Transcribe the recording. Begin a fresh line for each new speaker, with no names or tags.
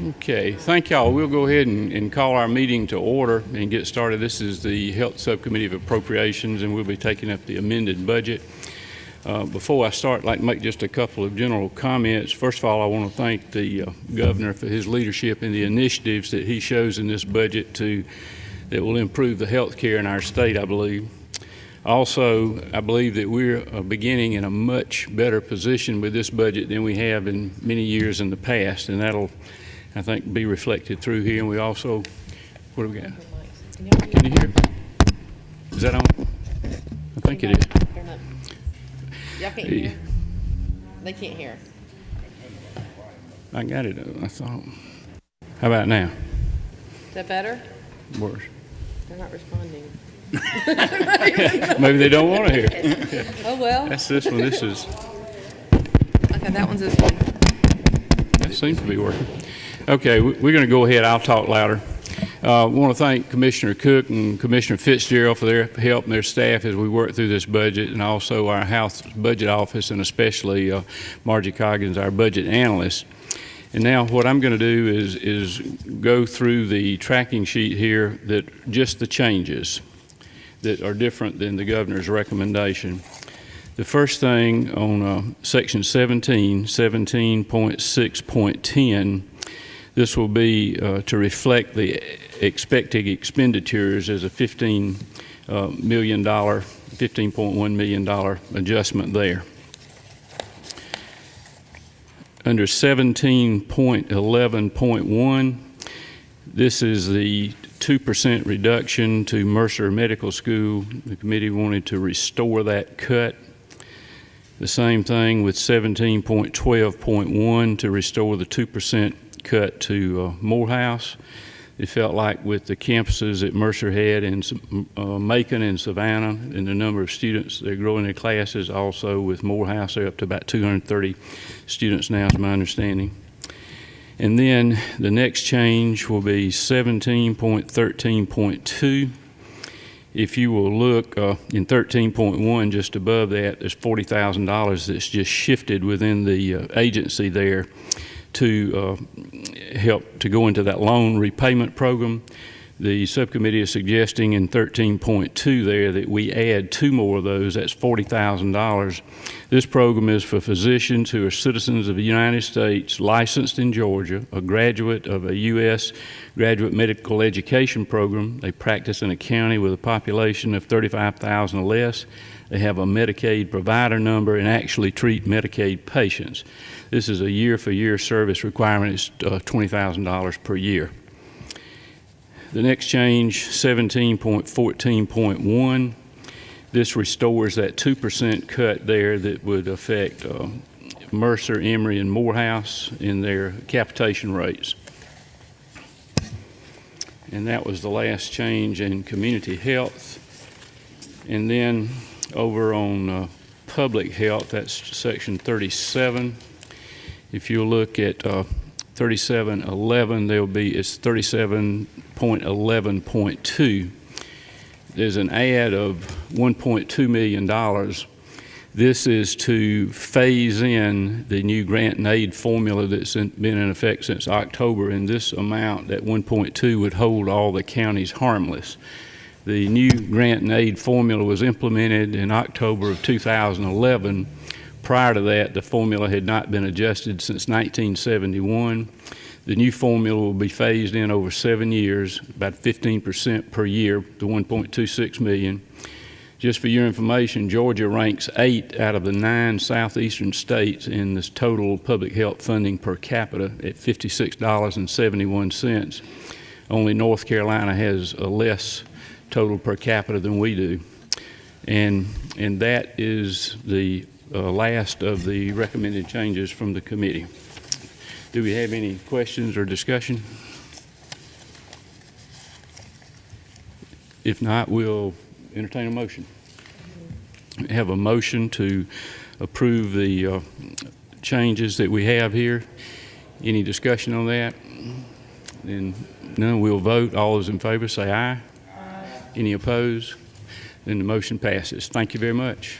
Okay, thank y'all. We'll go ahead and call our meeting to order and get started. This is the Health Subcommittee of Appropriations, and we'll be taking up the amended budget. Before I start, I'd like to make just a couple of general comments. First of all, I want to thank the governor for his leadership and the initiatives that he shows in this budget that will improve the health care in our state, I believe. Also, I believe that we're beginning in a much better position with this budget than we have in many years in the past, and that'll, I think, be reflected through here. And we also, what do we got? Can you hear? Is that on? I think it is.
Y'all can't hear? They can't hear.
I got it, I thought. How about now?
Is that better?
Worse.
They're not responding.
Maybe they don't want to hear it.
Oh, well.
That's this one. This is.
Okay, that one's this one.
That seems to be working. Okay, we're going to go ahead. I'll talk louder. I want to thank Commissioner Cook and Commissioner Fitzgerald for their help and their staff as we work through this budget, and also our House Budget Office, and especially Margie Coggins, our budget analyst. And now what I'm going to do is go through the tracking sheet here, that just the changes that are different than the governor's recommendation. The first thing on section 17.6.10, this will be to reflect the expected expenditures as a $15.1 million adjustment there. Under 17.11.1, this is the 2% reduction to Mercer Medical School. The committee wanted to restore that cut. The same thing with 17.12.1 to restore the 2% cut to Morehouse. It felt like with the campuses that Mercer had in Macon and Savannah and the number of students they're growing their classes, also with Morehouse they're up to about 230 students now is my understanding. And then the next change will be 17.13.2. If you will look in 13.1, just above that, there's $40,000 that's just shifted within the agency there to help to go into that loan repayment program. The subcommittee is suggesting in 13.2 there that we add two more of those. That's $40,000. This program is for physicians who are citizens of the United States, licensed in Georgia, a graduate of a U.S. graduate medical education program. They practice in a county with a population of 35,000 or less. They have a Medicaid provider number and actually treat Medicaid patients. This is a year-for-year service requirement. It's $20,000 per year. The next change, 17.14.1, this restores that 2% cut there that would affect Mercer, Emory, and Morehouse in their capitation rates. And that was the last change in community health. And then over on public health, that's section 37. If you look at 3711, it's 37.11.2. There's an add of $1.2 million. This is to phase in the new grant and aid formula that's been in effect since October, and this amount, that 1.2, would hold all the counties harmless. The new grant and aid formula was implemented in October of 2011. Prior to that, the formula had not been adjusted since 1971. The new formula will be phased in over 7 years, about 15% per year, to $1.26 million. Just for your information, Georgia ranks 8 out of the 9 southeastern states in this total public health funding per capita at $56.71. Only North Carolina has a less total per capita than we do. And that is the last of the recommended changes from the committee. Do we have any questions or discussion? If not, we'll entertain a motion. We have a motion to approve the changes that we have here. Any discussion on that? Then none, we'll vote. All those in favor say aye. Aye. Any opposed? Then the motion passes. Thank you very much.